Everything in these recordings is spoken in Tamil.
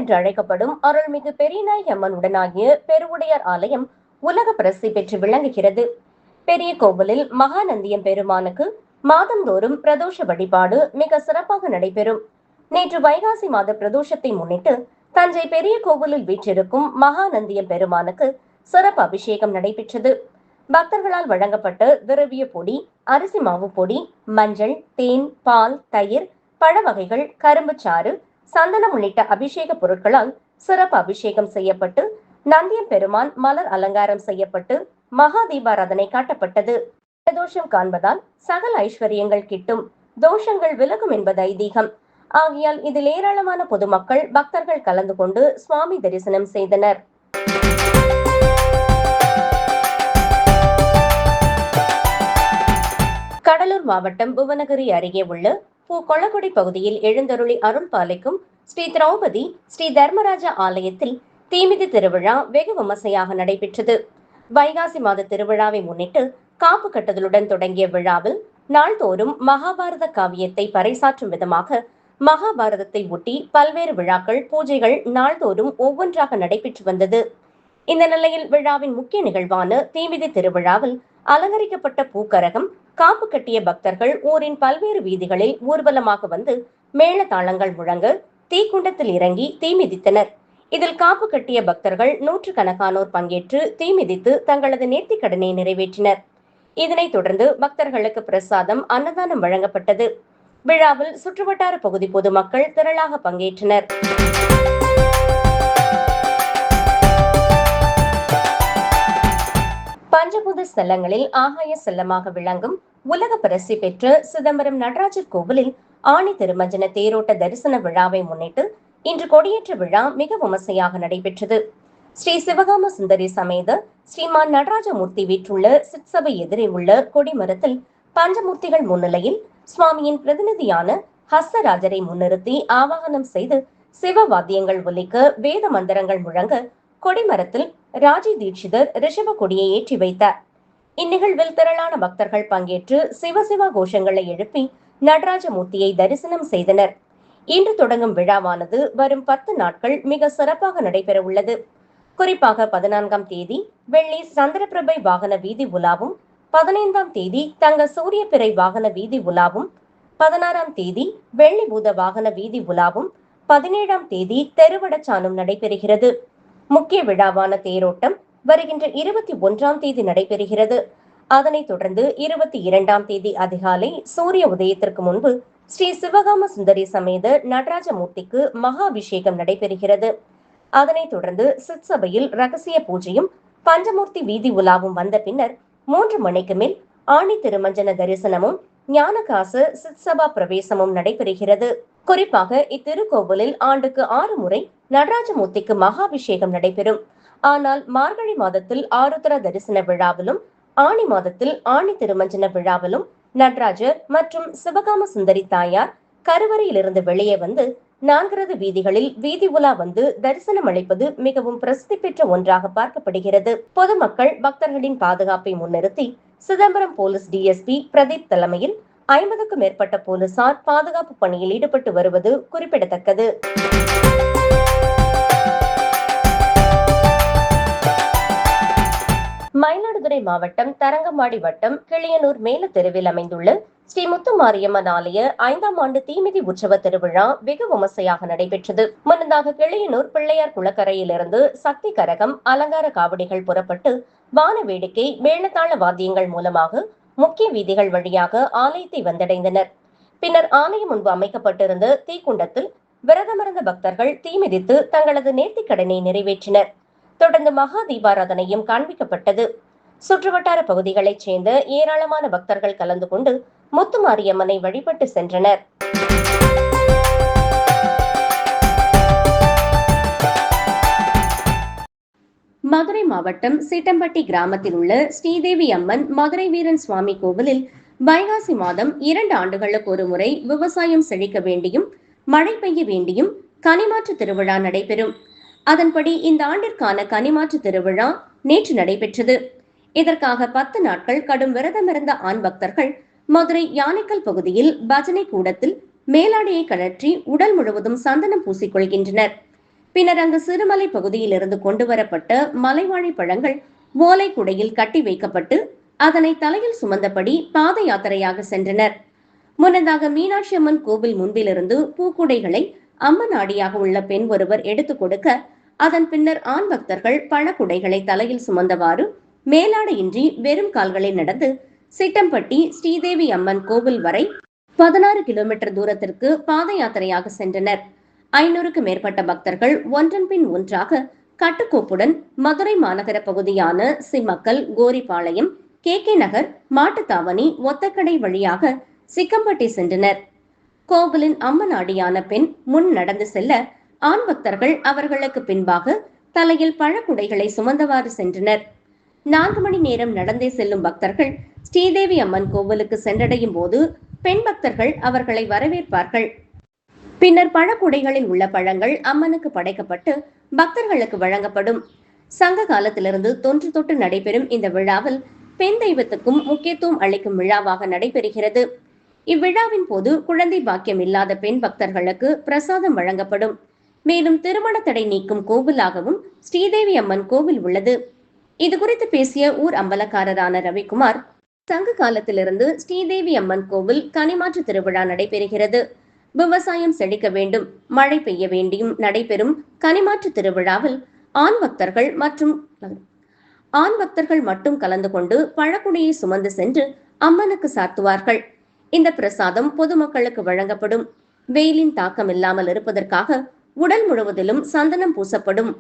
என்று அழைக்கப்படும் அருள்மிகு பெரியநாயகி அம்மனுடனாகிய பெருவுடையார் ஆலயம் உலக பிரசித்தி பெற்று விளங்குகிறது. பெரிய கோவிலில் மகாநந்தியம் பெருமானுக்கு மாதந்தோறும் பிரதோஷ வழிபாடு மிக சிறப்பாக நடைபெறும். நேற்று வைகாசி மாத பிரதோஷத்தை முன்னிட்டு தஞ்சை பெரிய கோவிலில் வீற்றிருக்கும் மகாநந்தியம் பெருமானுக்கு சிறப்பு அபிஷேகம் நடைபெற்றது. பக்தர்களால் வழங்கப்பட்ட திரவிய பொடி, அரிசி மாவு பொடி, மஞ்சள், தேன், பால், தயிர், பழ வகைகள், கரும்பு சாறு, சந்தனம் உள்ளிட்ட அபிஷேக பொருட்களால் சிறப்பு அபிஷேகம் செய்யப்பட்டு நந்தியம் பெருமான் மலர் அலங்காரம் செய்யப்பட்டு மகா தீபாராதனை காட்டப்பட்டது. தோஷம் காண்பதால் சகல ஐஸ்வர்யங்கள் கிட்டும், தோஷங்கள் விலகும் என்பது ஐதீகம். ஆகையால் இதில் ஏராளமான பொதுமக்கள் பக்தர்கள் கலந்து கொண்டு சுவாமி தரிசனம் செய்தனர். கடலூர் மாவட்டம் புவனகிரி அருகே உள்ள கொளக்குடி பகுதியில் எழுந்தருளி அருள் பாலிக்கும் ஸ்ரீ திரௌபதி ஸ்ரீ தர்மராஜா ஆலயத்தில் தீமிதி திருவிழா வெகு விமர்சையாக நடைபெற்றது. வைகாசி மாத திருவிழாவை முன்னிட்டு காப்பு கட்டுதலுடன் தொடங்கிய விழாவில் நாள்தோறும் மகாபாரத காவியத்தை பறைசாற்றும் விதமாக மகாபாரதத்தை ஒட்டி பல்வேறு விழாக்கள், பூஜைகள் நாள்தோறும் ஒவ்வொன்றாக நடைபெற்று வந்தது. இந்த நிலையில் விழாவின் முக்கிய நிகழ்வான தீமிதி திருவிழாவில் அலங்கரிக்கப்பட்ட பூக்கரகம், காப்பு கட்டிய பக்தர்கள் ஊரின் பல்வேறு வீதிகளில் ஊர்வலமாக வந்து மேளதாளங்கள் முழங்க தீக்குண்டத்தில் இறங்கி தீமிதித்தனர். இதில் காப்பு கட்டிய பக்தர்கள் நூற்றுக்கணக்கானோர் பங்கேற்று தீமிதித்து தங்களது நேர்த்திக் கடனை நிறைவேற்றினர். இதனைத் தொடர்ந்து பக்தர்களுக்கு பிரசாதம், அன்னதானம் வழங்கப்பட்டது. விழாவில் சுற்றுவட்டார பகுதி பொதுமக்கள் திரளாக பங்கேற்றனர். பஞ்சபூத ஸ்தலங்களில் ஆகாய செல்லமாக விளங்கும் உலக பிரசித்தி பெற்ற சிதம்பரம் நடராஜர் கோவிலில் ஆணி திருமஞ்சன தேரோட்ட தரிசன விழாவை முன்னிட்டு இன்று கொடியேற்ற விழா மிக விமர்சையாக நடைபெற்றது. ஸ்ரீ சிவகாம சுந்தரி சமேத ஸ்ரீமான் நடராஜமூர்த்தி வீற்றுள்ள சிற்சபை எதிரே உள்ள கொடிமரத்தில் பஞ்சமூர்த்திகள் முன்னிலையில் சுவாமியின் பிரதிநிதியான ஹஸ்தராஜரை முன்னிறுத்தி ஆவாகனம் செய்து சிவவாத்தியங்கள் ஒலிக்க, வேத மந்திரங்கள் முழங்க கொடிமரத்தில் ராஜி தீட்சிதர் ரிஷப கொடியை ஏற்றி வைத்தார். இந்நிகழ்வில் திரளான பக்தர்கள் பங்கேற்று சிவசிவா கோஷங்களை எழுப்பி நடராஜமூர்த்தியை தரிசனம் செய்தனர். இன்று தொடங்கும் விழாவானது வரும் 10 நாட்கள் மிக சிறப்பாக நடைபெற உள்ளது. குறிப்பாக 14ஆம் தேதி வெள்ளி சந்திரபிரபை வாகன வீதி உலாவும், 15ஆம் தேதி தங்க சூரிய பிறை வாகன வீதி உலாவும், 16ஆம் தேதி வெள்ளி பூத வாகன வீதி உலாவும், 17ஆம் தேதி தெருவடச்சானும் நடைபெறுகிறது. முக்கிய விழாவான தேரோட்டம் வருகின்ற 21ஆம் தேதி நடைபெறுகிறது. அதனைத் தொடர்ந்து 22ஆம் தேதி அதிகாலை சூரிய உதயத்திற்கு முன்பு ஸ்ரீ சிவகாம சுந்தரி சமேத நடராஜமூர்த்திக்கு மகாபிஷேகம் நடைபெறுகிறது. அதனைத் தொடர்ந்து சிற்சபையில் ரகசிய பூஜையும் பஞ்சமூர்த்தி வீதி உலாவும் வந்த பின்னர் 3 மணிக்கு மேல் ஆணி திருமஞ்சன தரிசனமும் ஞானகாச சிற்சபா பிரவேசமும் நடைபெறுகிறது. குறிப்பாக இத்திருக்கோவிலில் ஆண்டுக்கு 6 முறை நடராஜமூர்த்திக்கு மகாபிஷேகம் நடைபெறும். ஆனால் மார்கழி மாதத்தில் ஆருத்ரா தரிசன விழாவிலும், ஆணி மாதத்தில் ஆணி திருமஞ்சன விழாவிலும் நடராஜர் மற்றும் சிவகாம சுந்தரி தாயார் கருவறையிலிருந்து வெளியே வந்து 4 வீதிகளில் வீதி உலா வந்து தரிசனம் அளிப்பது மிகவும் பிரசித்தி பெற்ற ஒன்றாக பார்க்கப்படுகிறது. பொதுமக்கள் பக்தர்களின் பாதுகாப்பை முன்னிறுத்தி சிதம்பரம் போலீஸ் டிஎஸ்பி பிரதீப் தலைமையில் 50க்கும் மேற்பட்ட போலீசார் பாதுகாப்பு பணியில் ஈடுபட்டு வருவது குறிப்பிடத்தக்கது. மயிலாடுதுறை மாவட்டம் தரங்கம்பாடி வட்டம் கிளியனூர் மேல தெருவில் அமைந்துள்ள ஸ்ரீ முத்துமாரியம்மன் ஆலய 5ஆம் ஆண்டு தீமிதி உற்சவ திருவிழா வெகு விமர்சையாக நடைபெற்றது. முன்னதாக கிளியனூர் பிள்ளையார் குளக்கரையிலிருந்து சக்தி கரகம், அலங்கார காவடிகள் புறப்பட்டு வான வேடிக்கை, மேளதாள வாத்தியங்கள் மூலமாக முக்கிய வீதிகள் வழியாக ஆலயத்தை வந்தடைந்தனர். பின்னர் ஆலயம் முன்பு அமைக்கப்பட்டிருந்த தீக்குண்டத்தில் விரதமிருந்த பக்தர்கள் தீமிதித்து தங்களது நேர்த்திக் கடனை நிறைவேற்றினர். தொடர்ந்து மகா தீபாராதனையும் காண்பிக்கப்பட்டது. சுற்றுவட்டார பகுதிகளைச் சேர்ந்த ஏராளமான பக்தர்கள் கலந்து கொண்டு முத்துமாரியம்மனை வழிபட்டு சென்றனர். மதுரை மாவட்டம் சீட்டம்பட்டி கிராமத்தில் உள்ள ஸ்ரீதேவி அம்மன் மதுரை வீரன் சுவாமி கோவிலில் வைகாசி மாதம் 2 ஆண்டுகளுக்கு ஒரு முறை விவசாயம் செழிக்க வேண்டியும் மழை பெய்ய வேண்டியும் கனிமாற்று திருவிழா நடைபெறும். அதன்படி இந்த ஆண்டிற்கான கனிமாற்று திருவிழா நேற்று நடைபெற்றது. இதற்காக 10 நாட்கள் கடும் விரதமிருந்த ஆண் பக்தர்கள் மதுரை யானைக்கல் பகுதியில் பஜனை கூடத்தில் மேலாடையை கழற்றி உடல் முழுவதும் சந்தனம் பூசிக்கொள்கின்றனர். பின்னர் அங்கு சிறுமலை பகுதியில் இருந்து கொண்டுவரப்பட்ட மலைவாழை பழங்கள் ஓலை குடையில் கட்டி வைக்கப்பட்டு அதனை தலையில் சுமந்தபடி பாத யாத்திரையாக சென்றனர். முன்னதாக மீனாட்சி அம்மன் கோவில் முன்பிலிருந்து பூக்குடைகளை அம்மன் ஆடியாக உள்ள பெண் ஒருவர் எடுத்துக் கொடுக்க, அதன் பின்னர் ஆண் பக்தர்கள் பழக்குடைகளை தலையில் சுமந்தவாறு மேலாடையின்றி வெறும் கால்களில் நடந்து சிட்டம்பட்டி ஸ்ரீதேவி அம்மன் கோவில் வரை 16 கிலோமீட்டர் தூரத்திற்கு பாத யாத்திரையாக சென்றனர். 500க்கு மேற்பட்ட பக்தர்கள் ஒன்றன் பின் ஒன்றாக கட்டுக்கோப்புடன் மதுரை மாநகர பகுதியான சிம்மக்கல், கோரிப்பாளையம், கே நகர், மாட்டுத்தாவணி, ஒத்தக்கடை வழியாக சிக்கம்பட்டி சென்றனர். கோவிலின் அம்மன் ஆடியான பெண் முன் நடந்து செல்ல, ஆண் பக்தர்கள் அவர்களுக்கு பின்பாக தலையில் பழக்குடைகளை சுமந்தவாறு சென்றனர். 4 மணி நேரம் நடந்தே செல்லும் பக்தர்கள் ஸ்ரீதேவி அம்மன் கோவிலுக்கு சென்றடையும் போது பெண் பக்தர்கள் அவர்களை வரவேற்பார்கள். பின்னர் பழக்குடைகளில் உள்ள பழங்கள் அம்மனுக்கு படைக்கப்பட்டு பக்தர்களுக்கு வழங்கப்படும். சங்க காலத்திலிருந்து தொன்று தொட்டு நடைபெறும் இந்த விழாவில் பெண் தெய்வத்துக்கும் முக்கியத்துவம் அளிக்கும் விழாவாக நடைபெறுகிறது. இவ்விழாவின் போது குழந்தை பாக்கியம் இல்லாத பெண் பக்தர்களுக்கு பிரசாதம் வழங்கப்படும். மேலும் திருமண தடை நீக்கும் கோவிலாகவும் ஸ்ரீதேவி அம்மன் கோவில் உள்ளது. இது குறித்து பேசிய ஊர் அம்பலக்காரரான ரவிக்குமார், சங்க காலத்திலிருந்து ஸ்ரீதேவி அம்மன் கோவில் கனிமாற்று திருவிழா நடைபெறுகிறது. விவசாயம் செழிக்க வேண்டும், மழை பெய்ய வேண்டியும் நடைபெறும் கனிமாற்று திருவிழாவில் ஆண் பக்தர்கள் மட்டும் கலந்து கொண்டு பழக்குடையை சுமந்து சென்று அம்மனுக்கு சாத்துவார்கள். இந்த பிரசாதம் பொதுமக்களுக்கு வழங்கப்படும். வெயிலின் தாக்கம் இல்லாமல் இருப்பதற்காக உடல் முழுவதிலும் சந்தனம் பூசப்படும்.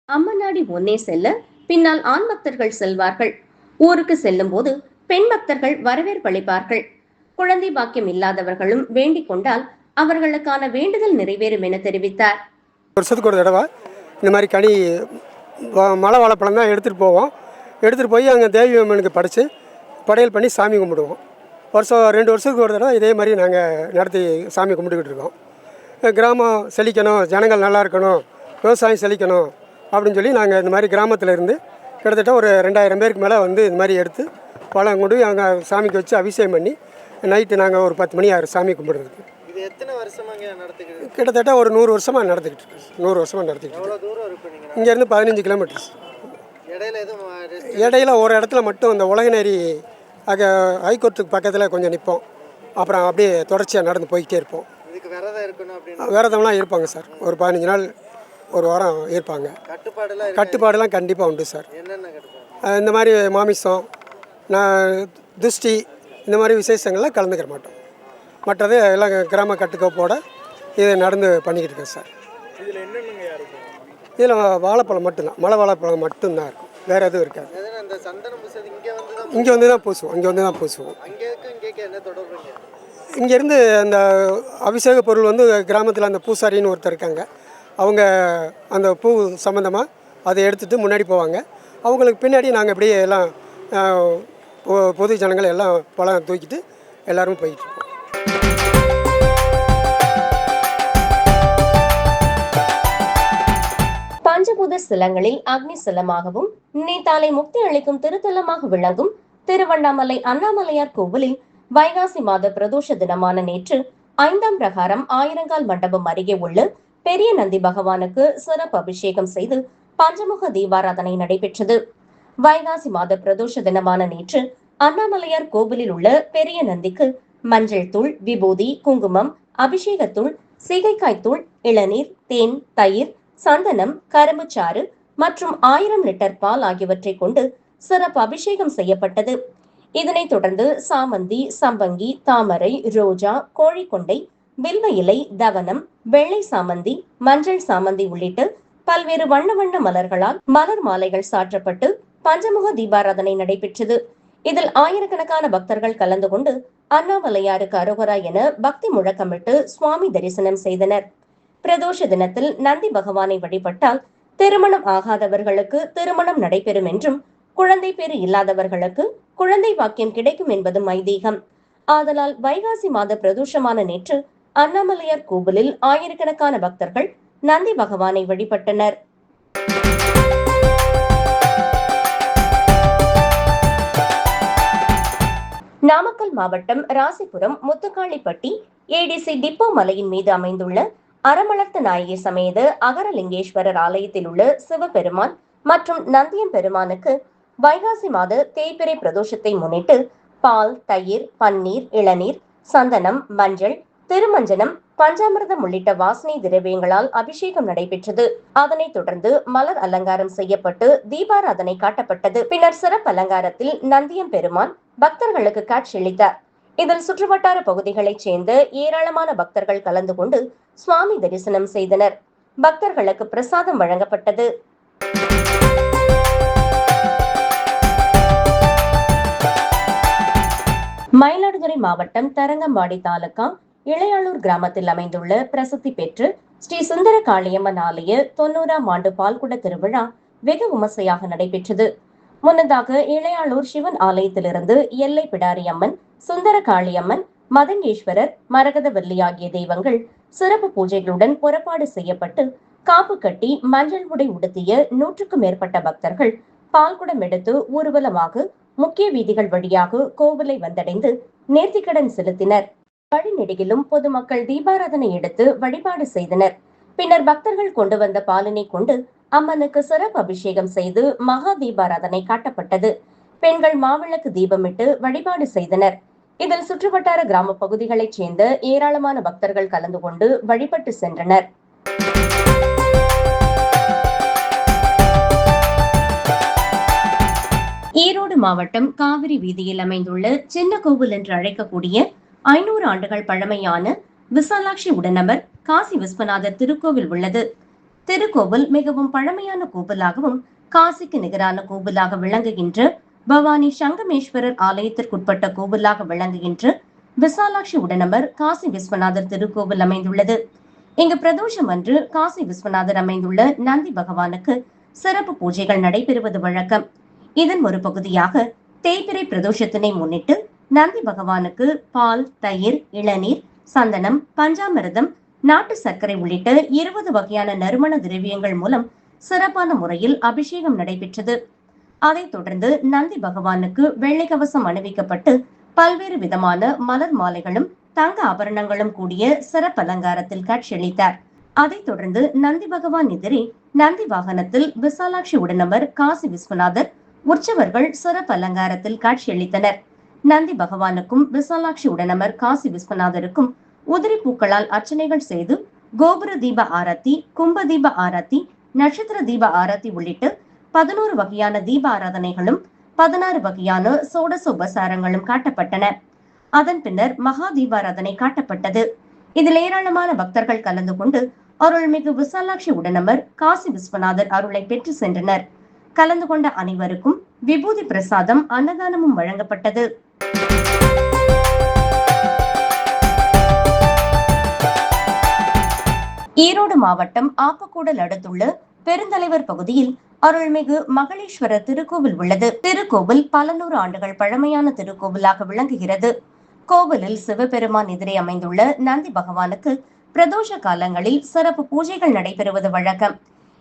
அம்மனாடி முன்னே செல்ல பின்னால் ஆண் பக்தர்கள் செல்வார்கள். ஊருக்கு செல்லும் போது பெண் பக்தர்கள் வரவேற்பளிப்பார்கள். குழந்தை பாக்கியம் இல்லாதவர்களும் வேண்டிக் கொண்டால் அவர்களுக்கான வேண்டுதல் நிறைவேறும் என தெரிவித்தார். வருஷத்துக்கு ஒரு தடவை இந்த மாதிரி கனி மலை வாழைப்பழம் தான் எடுத்துகிட்டு போவோம். எடுத்துகிட்டு போய் அங்கே தேவி அம்மனுக்கு படைச்சி படையல் பண்ணி சாமி கும்பிடுவோம். 2 வருஷத்துக்கு ஒரு தடவை இதே மாதிரி நாங்கள் நடத்தி சாமி கும்பிட்டுக்கிட்டு இருக்கோம். கிராமம் செழிக்கணும், ஜனங்கள் நல்லா இருக்கணும், விவசாயம் செழிக்கணும் அப்படின்னு சொல்லி நாங்கள் இந்த மாதிரி கிராமத்தில் இருந்து கிட்டத்தட்ட ஒரு 2000 பேருக்கு மேலே வந்து இந்த மாதிரி எடுத்து பழம் கொண்டு அங்கே சாமிக்கு வச்சு அபிஷேகம் பண்ணி நைட்டு நாங்கள் ஒரு 10 மணி ஆகும் சாமி கும்பிடுறதுக்கு. இது எத்தனை வருஷமாக நடத்திக்கிட்டு? கிட்டத்தட்ட ஒரு 100 வருஷமாக நடத்திக்கிட்டு இருக்கோம். 100 வருஷமாக நடத்திக்கிட்டு. எவ்வளோ தூரம் இருக்கும் நீங்கள்? இங்கேருந்து 15 கிலோமீட்டர்ஸ். இடையில ஒரு இடத்துல மட்டும் இந்த உலகநேரி அங்கே ஹைகோர்ட்டுக்கு பக்கத்தில் கொஞ்சம் நிற்போம். அப்புறம் அப்படியே தொடர்ச்சியாக நடந்து போய்கிட்டே இருப்போம். இதுக்கு விரதம் இருக்கணும் அப்படின்னு? விரதம்லாம் இருப்பாங்க சார். ஒரு 15 நாள், ஒரு வாரம் இருப்பாங்க. கட்டுப்பாடெல்லாம் கண்டிப்பாக உண்டு சார். என்னென்ன கட்டுப்பாடு? இந்த மாதிரி மாமிசம், துஷ்டி, இந்த மாதிரி விசேஷங்கள்லாம் கலந்துக்கிற மாட்டோம். மற்றது எல்லாம் கிராம கட்டுக்கோப்போடு இதை நடந்து பண்ணிக்கிட்டு இருக்கேன் சார். இதில் என்னென்னங்க இருக்கும்? இதில் வாழைப்பழம் மட்டும்தான், மலை வாழைப்பழம் மட்டும்தான் இருக்கும், வேறு எதுவும் இருக்காது. அந்த சந்தனம் பூசுறது இங்கே வந்து தான் பூசுவோம். என்ன தொடர்புங்க? இங்கேருந்து அந்த அபிஷேக பொருள் வந்து கிராமத்தில் அந்த பூசாரின்னு ஒருத்தர் இருக்காங்க. அவங்க அந்த பூ சம்மந்தமாக அதை எடுத்துகிட்டு முன்னாடி போவாங்க. அவங்களுக்கு பின்னாடி நாங்கள் இப்படியே எல்லாம் பொது ஜனங்கள் எல்லாம் பழம் தூக்கிட்டு எல்லோரும் போய்கிட்டு இருக்கோம். பஞ்சபூத ஸ்தலங்களில் அக்னி ஸ்தலமாகவும் நினைத்தாலே முக்தி அளிக்கும் திருத்தலமாக விளங்கும் திருவண்ணாமலை அண்ணாமலையார் கோவிலில் வைகாசி மாத பிரதோஷ தினமான நேற்று 5ஆம் பிரகாரம் ஆயிரங்கால் மண்டபம் அருகே உள்ள பெரிய நந்தி பகவானுக்கு சிறப்பு அபிஷேகம் செய்து பஞ்சமுக தீபாராதனை நடைபெற்றது. வைகாசி மாத பிரதோஷ தினமான நேற்று அண்ணாமலையார் கோவிலில் உள்ள பெரிய நந்திக்கு மஞ்சள் தூள், விபூதி, குங்குமம், அபிஷேகத்தூள், சீகைக்காய்த்தூள், இளநீர், தேன், தயிர், சந்தனம், கரும்புச்சாறு மற்றும் 1000 லிட்டர் பால் ஆகியவற்றை கொண்டு சிறப்பு அபிஷேகம் செய்யப்பட்டது. இதனைத் தொடர்ந்து சாமந்தி, சம்பங்கி, தாமரை, ரோஜா, கோழிக்கொண்டை, வில்வ இலை, தவனம், வெள்ளை சாமந்தி, மஞ்சள் சாமந்தி உள்ளிட்ட பல்வேறு வண்ண வண்ண மலர்களால் மலர் மாலைகள் சாற்றப்பட்டு பஞ்சமுக தீபாராதனை நடைபெற்றது. இதில் ஆயிரக்கணக்கான பக்தர்கள் கலந்து கொண்டு அண்ணாமலையாருக்கு அரோகரா என பக்தி முழக்கமிட்டு சுவாமி தரிசனம் செய்தனர். பிரதோஷ தினத்தில் நந்தி பகவானை வழிபட்டால் திருமணம் ஆகாதவர்களுக்கு திருமணம் நடைபெறும் என்றும், குழந்தை பேறு இல்லாதவர்களுக்கு குழந்தை பாக்கியம் கிடைக்கும் என்பதும் ஐதீகம். ஆதலால் வைகாசி மாத பிரதோஷமான நேற்று அண்ணாமலையார் கோவிலில் ஆயிரக்கணக்கான பக்தர்கள் நந்தி பகவானை வழிபட்டனர். நாமக்கல் மாவட்டம் ராசிபுரம் முத்துக்காளிப்பட்டி ஏடிசி டிப்போ மலையின் மீது அமைந்துள்ள அறமளர்த்த நாயகி சமேத அகரலிங்கேஸ்வரர் ஆலயத்தில் உள்ள சிவபெருமான் மற்றும் நந்தியம் பெருமானுக்கு வைகாசி மாத தேய்பிறை பிரதோஷத்தை முன்னிட்டு பால், தயிர், பன்னீர், இளநீர், சந்தனம், மஞ்சள், திருமஞ்சனம், பஞ்சாமிர்தம் உள்ளிட்ட வாசனை திரவியங்களால் அபிஷேகம் நடைபெற்றது. அதனைத் தொடர்ந்து மலர் அலங்காரம் செய்யப்பட்டு தீபாராதனை காட்டப்பட்டது. பின்னர் சிறப்பு அலங்காரத்தில் நந்தியம் பெருமான் பக்தர்களுக்கு காட்சியளித்தார். இதில் சுற்றுவட்டார பகுதிகளைச் சேர்ந்த ஏராளமான பக்தர்கள் கலந்து கொண்டு சுவாமி தரிசனம் செய்தனர். பக்தர்களுக்கு பிரசாதம் வழங்கப்பட்டது. மயிலாடுதுறை மாவட்டம் தரங்கம்பாடி தாலுகா இளையாளூர் கிராமத்தில் அமைந்துள்ள பிரசித்தி பெற்று ஸ்ரீ சுந்தர காளியம்மன் ஆலய 90ஆம் ஆண்டு பால்குட திருவிழா வெகு விமர்சையாக நடைபெற்றது. முன்னதாக இளையாளூர் சிவன் ஆலயத்திலிருந்து எல்லை பிடாரி அம்மன், சுந்தர காளியம்மன், மதங்கேஸ்வரர், மரகதவல்லி ஆகிய தெய்வங்கள் சிறப்பு பூஜைகளுடன் புறப்பாடு செய்யப்பட்டு காப்பு கட்டி மஞ்சள் உடை உடுத்திய 100க்கும் மேற்பட்ட பக்தர்கள் பால்குடம் எடுத்து ஊர்வலமாக முக்கிய வீதிகள் வழியாக கோவிலை வந்தடைந்து நேர்த்திக்கடன் செலுத்தினர். வழிநெடுகிலும் பொதுமக்கள் தீபாராதனை எடுத்து வழிபாடு செய்தனர். பின்னர் பக்தர்கள் கொண்டு வந்த பாலினை கொண்டு அம்மனுக்கு சிறப்பு அபிஷேகம் செய்து மகா தீபாராதனை காட்டப்பட்டது. பெண்கள் மாவிளக்கு தீபமிட்டு வழிபாடு செய்தனர். இதில் சுற்றுவட்டார கிராம பகுதிகளைச் சேர்ந்த ஏராளமான பக்தர்கள் கலந்து கொண்டு வழிபட்டு சென்றனர். ஈரோடு மாவட்டம் காவிரி வீதியில் அமைந்துள்ள சின்ன கோவில் என்று அழைக்கக்கூடிய 500 ஆண்டுகள் பழமையான விசாலாட்சி உடனமர் காசி விஸ்வநாதர் திருக்கோவில் உள்ளது. திருக்கோவில் மிகவும் பழமையான கோவிலாகவும் காசிக்கு நிகரான கோவிலாக விளங்குகின்ற பவானி சங்கமேஸ்வரர் ஆலயத்திற்குட்பட்ட கோவிலாக விளங்குகின்ற விசாலாட்சி உடனமர் காசி விஸ்வநாதர் திருக்கோவில் அமைந்துள்ளது. இங்கு பிரதோஷம் அன்று காசி விஸ்வநாதர் அமைந்துள்ள நந்தி பகவானுக்கு சிறப்பு பூஜைகள் நடைபெறுவது வழக்கம். இதன் ஒரு பகுதியாக தேய்பிறை பிரதோஷத்தினை முன்னிட்டு நந்தி பகவானுக்கு பால், தயிர், இளநீர், சந்தனம், பஞ்சாமிர்தம், நாட்டு சர்க்கரை உள்ளிட்ட 20 வகையான நறுமண திரவியங்கள் மூலம் சிறப்பான முறையில் அபிஷேகம் நடைபெற்றது. அதைத் தொடர்ந்து நந்தி பகவானுக்கு வெள்ளை கவசம் அணிவிக்கப்பட்டு பல்வேறு விதமான மலர் மாலைகளும் தங்க ஆபரணங்களும் கூடிய சிறப்பு அலங்காரத்தில் காட்சியளித்தார். அதைத் தொடர்ந்து நந்தி பகவான் எதிரே நந்தி வாகனத்தில் விசாலாட்சி உடனமர் காசி விஸ்வநாதர் உற்சவர்கள் சிறப்பு அலங்காரத்தில் காட்சியளித்தனர். நந்தி பகவானுக்கும் விசாலாட்சி உடனமர் காசி விஸ்வநாதருக்கும் உதிரி பூக்களால் அர்ச்சனைகள் செய்து கோபுர தீப ஆரத்தி, கும்ப தீப ஆரத்தி, நட்சத்திர தீப ஆரத்தி உள்ளிட்டு 11 வகையான தீப ஆராதனைகளும் 16 வகையான சோடச உபசாரங்களும் காட்டப்பட்டன. அதன் பின்னர் மகா தீபாராதனை காட்டப்பட்டது. இதில் ஏராளமான பக்தர்கள் கலந்து கொண்டு அருள்மிகு விசாலாட்சி உடனமர் காசி விஸ்வநாதர் அருளை பெற்று சென்றனர். கலந்து கொண்ட அனைவருக்கும் விபூதி பிரசாதம், அன்னதானமும் வழங்கப்பட்டது. ஈரோடு மாவட்டம் ஆப்பக்கூடல் அடுத்துள்ள பெருந்தலைவர் பகுதியில் அருள்மிகு மகளேஸ்வரர் திருக்கோவில் உள்ளது. திருக்கோவில் பல 100 ஆண்டுகள் பழமையான திருக்கோவிலாக விளங்குகிறது. கோவிலில் சிவபெருமான் எதிரே அமைந்துள்ள நந்தி பகவானுக்கு பிரதோஷ காலங்களில் சிறப்பு பூஜைகள் நடைபெறுவது வழக்கம்.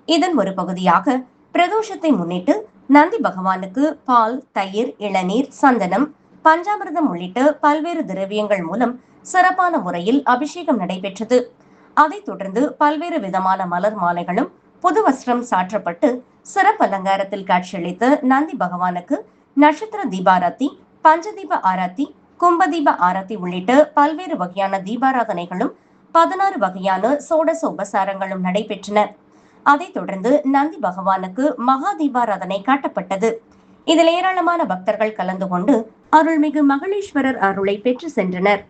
இதன் ஒரு பகுதியாக பிரதோஷத்தை முன்னிட்டு நந்தி பகவானுக்கு பால், தயிர், இளநீர், சந்தனம், பஞ்சாமிர்தம் உள்ளிட்ட பல்வேறு திரவியங்கள் மூலம் சிறப்பான முறையில் அபிஷேகம் நடைபெற்றது. அதைத் தொடர்ந்து பல்வேறு விதமான மலர் மாலைகளும் புது வஸ்திரம் சாற்றப்பட்டு சிறப்பு அலங்காரத்தில் காட்சியளித்த நந்தி பகவானுக்கு நட்சத்திர தீபாராத்தி, பஞ்சதீப ஆராத்தி, கும்பதீப ஆராத்தி உள்ளிட்ட பல்வேறு வகையான தீபாராதனைகளும் 16 வகையான சோடச உபசாரங்களும் நடைபெற்றன. அதைத் தொடர்ந்து நந்தி பகவானுக்கு மகா தீபாராதனை காட்டப்பட்டது. இதில் ஏராளமான பக்தர்கள் கலந்து கொண்டு அருள்மிகு மகளேஸ்வரர் அருளை பெற்று சென்றனர்.